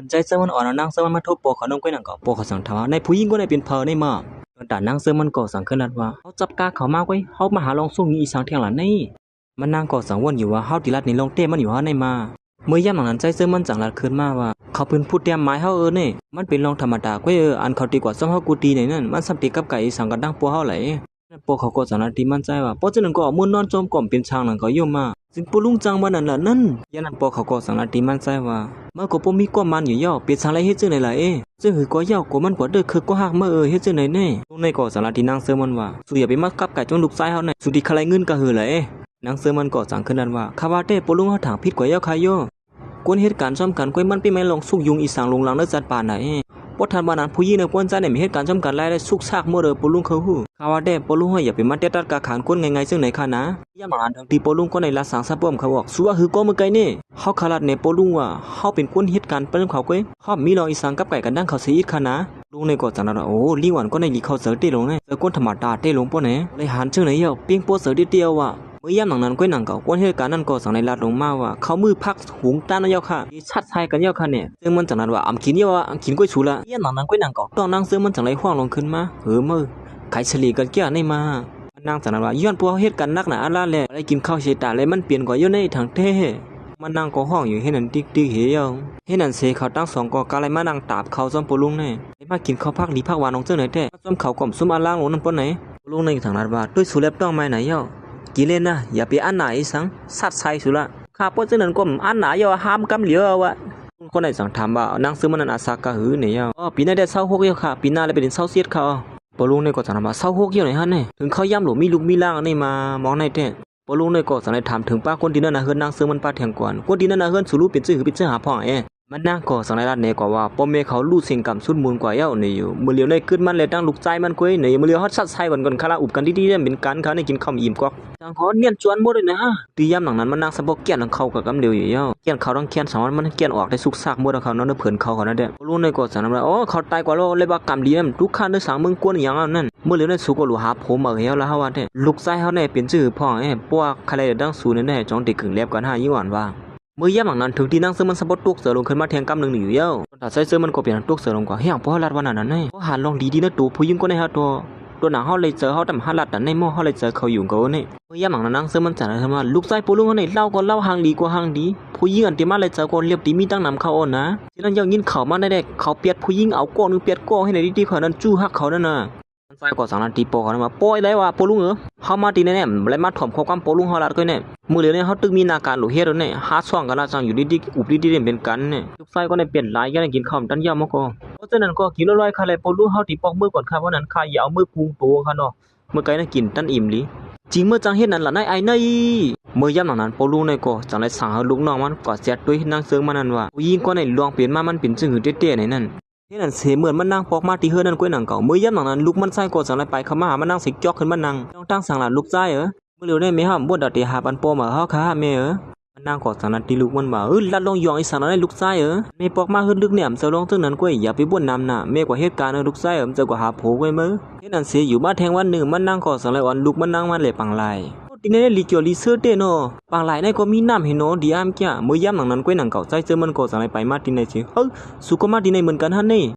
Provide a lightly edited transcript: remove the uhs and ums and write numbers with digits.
สนใจเสื้อมันอ่อนนั่งเสื้อมันมาทุบปอเขาน้องก้อยหนังเก่าปอเขาสั่งทว่าในผู้หญิงก็ได้เป็นเพอในมาแต่นั่งเสื้อมันก่อสั่งขึ้นนัดว่าเขาจับกาเขามากไว้เขามาหาลองสู้มีอีสังเทียงหลังนี่มันนั่งก่อสั่งวนอยู่ว่าเขาติลัดในลองเต้มันอยู่ฮะในมาเมื่อย่ำหลังนั้นใจเสื้อมันจังหลัดขึ้นมาว่าเขาเป็นผู้เตรียมไม้เขาเนี่ยมันเป็นลองธรรมดาก้อยอันเขาตีกว่าซ้ำเขากูตีในนั่นมันสัมติกับไก่อีสังกันดังปัวเขาไหลปอเขาก็สั่งนัดที่มันใจว่าปอจะนั่งก็มือนอนจมก่อมเป็นช้างหลังเขาโยมมาซึ่งปูลุงจังมันนั่นยันนั้นปอเขาก็สั่งนัดที่มันใจว่าเมื่อก็ปอมีก้มมันอยู่ย่อเปลี่ยนช้างไรเฮ็ดจังไหนล่ะซึ่งหือก็ย่อก็มันกว่าเด้อคือก็หักเมื่อเฮ็ดจังไหนแน่ลุงในก็สั่งนัดที่นางเสือมันว่าสุอย่าไปมัดกับไก่จนลูกซ้ายเขาในสุดีใครเงินก็หือไหลนางเสือมันก็สั่งขึ้นนั้นว่าข้าว่าเต้ปอลุงเขาถางผิดกว่าย่อใครย่อกวนเหตุการณ์ซ้ำกันก้อยมันปีไม่ลงสุกยุงอีสางลงหลังเนื้อจัดป่านไหนปทันบานันผู้หญิงในกวนใจในมีเหตุการณ์จำกัดไล่ได้สุกซากเมื่อเดอปลุงเขาหูข่าวว่าเด้ปลุงให้อย่าไปมัดเตตัดกาขานกวนไงซึ่งในข้านะย่ามาอ่านทางตีปลุงก็ในลาสังสะป้อมเขาบอกสัวหือก็เมื่อไกเนี่ยเขาขลัดในปลุงว่าเขาเป็นกวนเหตุการณ์เป็นเขาก้อยเขามีรออีสางกับไก่กันดั้งเขาเสียอีกข้านะลุงในก็จังนั้นโอ้ลิวันก็ในลีเขาเสือเตลงเนี่ยเสือกวนธรรมดาเตลงป้อเนี่ยเลยหันเชิงไหนเยอะเปียงป้อเสือเดียวว่ะเมื่อย่ำหลังนั้นก้อยหนังเก่ากวนเหตุการณ์นั้นก็สั่งในลาดลงมาว่าเขามือพักหุงต้านนายค่ะที่ชัดใช้กันเยอะค่ะเนี่ยซึ่งมันจังนั้นว่าขินเยอะขินก้อยชูละย่ำหลังนั้นก้อยหนังเก่าต้องนั่งซึ่งมันจังไรห่วงลงขึ้นมามือไข่เฉลี่ยกันเกี่ยในมามันนั่งจังนั้นว่าย้อนพวกเหตุการณ์นักหนาอะไรแหละอะไรกินข้าวเฉยตาอะไรมันเปลี่ยนกว่าเยอะในทางเท่มันนั่งก็ห้องอยู่ให้นั่นติ๊กเหี่ยวให้นั่นเสเขาตั้ง2ก็กะไรมานั่งตาบเขาซ้อมปลุงเนี่ยไอ้มากินข้าวพักดีพักหวานของเจ้าไหนแท้ซ้อมเขากล่อมซุ่มอาล่างลงนั่นป้นไหนปลุงในทางนั้นว่าด้วยสุเล็บต้องไม่ไหนเย่อกินเล่นนะอย่าไปอันไหนสังสัตว์ใส่สุละข้าป้นเจ้านั้นก็อันไหนเย่อห้ามกำเหลียววะคนไหนสั่งถามว่านั่งซื้อมันนั่นอาสากะหือเนี่ยเย่อปีหน้าได้เศร้าหกเย่อค่ะปีหน้าเลยไปถึงเศร้าเสียดเขาปลุงในก็สั่งถามว่าเศร้าหกเย่อไหนฮะเนี่ยถึงเขาย่ำหลวมีลูกมีล่างนี่มามองในแท้ปลุงในก็สั่งในถามถึงป้าคนที่นั่นนะเฮือนนั่งซื้อมันป้าแทงก่อนคนที่นั่นนะเฮือนสุรุเป็นชื่อเป็นชื่อหาพ่อมันนั่งก่อสังในรัฐเนี่ยกว่าป้อมเมเขาลู่เสียงกำสุดมูลกว่าเย้าเนี่ยอยู่มือเลี้ยวในขึ้นมันเลยตั้งลูกใจมันกุ้ยเนี่ยมือเลี้ยวฮอตชัดใส่ก่อนคาราอุบกันดีๆเนี่ยเป็นการเขาในกินข้าวอิ่มกอกจังเขาเนียนจวนหมดเลยนะตีย่ำหลังนั้นมันนั่งสะบกเกี้ยนของเขากับกำเดียวอยู่เย้าเกี้ยนเขาต้องเกี้ยนสองมันเกี้ยนออกได้สุกซากหมดเขาเนาะเผื่อเขานั่นเด้อรู้ในก่อสังนั้นโอ้เขาตายกว่าโลเลยว่ากำเลี้ยมทุกข้าในสางเมืองกวนอย่างนั้นมือเลี้ยวในสุกก็หลูหาผมเอาเหี้ยวแล้วเขาว่าเนี่ยลูกใจเขาเนี่ยเป็นชื่อพ่อพวกใครดังสูนเนี่ยจ้องติดขึงเล็บกัน5 ยี่หวานว่าเมื่อย่ำหลังนั้นถึงที่นั่งเสือมันสะบัดตุกเสือลงขึ้นมาแทงกำหนึ่งอยู่เย้าแต่ใส่เสือมันก็เปลี่ยนตุกเสือลงกว่าเฮียงเพราะรัดวันนั้นเพราะหันลองดีๆนะตัวผู้หญิงก็ในฮะตัวหนังเขาเลยเจอเขาทำหันลัดแต่ในหม้อเขาเลยเจอเขาอยู่กับเนี่ยเมื่อย่ำหลังนั้นนั่งเสือมันจัดอะไรมาลูกชายปูลุงเขาเนี่ยเล่าก็เล่าห่างดีกว่าห่างดีผู้หญิงอันที่มาเลยเจอก็เรียบดีมีตั้งนำเขาอ่อนนะที่นั่นยังยินเขามาได้เขาเปียดผู้หญิงเอาก้อนนึงเปียดก้อนให้ในดีๆเขานั้นจู้ฮักเขานั่นน่ะใส่ก่อสังนาทีปอเขามาป้อยได้ว่าปลุงเขามาตีเนี่ยแล้วมาถ่อมข้อความปลุงเขาลัดก็เนี่ยมือเหลือเนี่ยเขาตึกมีนาการหลุดเฮ็ดเนี่ยหาช่องกันละจังอยู่ดีๆอุบดีๆเป็นกันเนี่ยลูกไส้ก็เนี่ยเปลี่ยนหลายอย่างกินข้าวตันยามก็เพราะฉะนั้นก็กินลอยๆคาเลยปลุงเขาตีปอกมือก่อนค่ะเพราะนั้นข้าอย่าเอามือพุงตัวค่ะเนาะเมื่อไกลน่ะกินตันอิ่มลิจริงเมื่อจังเฮ็ดนั่นล่ะนายไอ้นายเมื่อย่ำหลังนั้นปลุงเนี่ยก็จังได้สั่งให้ลูกน้องมันก็เสียด้วยนางเสือมันนั่นว่าผู้หญิงก็เนี่ยลวงเปลี่ยนมามันเป็นจึงหือเตี้ยๆในนั่นที่นั่นเสียเหมือนมันนั่งปอกมาที่เฮือนั่นก้อยหนังเก่าเมื่อย่ำหลังนั้นลูกมันใส่ก่อสั่งอะไรไปเขามาหามันนั่งสิจอกขึ้นมันนั่งต้องตั้งสั่งหลานลูกใจเมื่อเร็วได้ไม่ห้ามบวชดัดเดียหาปันโปมาเขาค่ะแม่มันนั่งก่อสั่งนั้นที่ลูกมันมาลัดลงยองไอ้สั่งนั้นลูกใจแม่ปอกมาขึ้นลึกเนี่ยจะลงตึ้งนั้นก้อยอย่าไปบวชนำน่ะแม่กว่าเหตุการณ์ลูกใจจะกว่าหาโผล่ก้อยมือที่นั่นเสียอยู่บ้านแทงวันหนึ่งมันนั่งก่อสั่งอะไรอ่อนลูกมันนั่งมันเลยปังลายทีนี้ลีเกียวลีเสื้อเต้นบางหลายในก็มีน้ำเห็นดีอามแก่เมื่อย่ำหลังนั้นก้อยหนังเก่าใจเจอมันก่อสั่งอะไรไปมาทีในสิสุกมาทีในเหมือนกันฮะนี่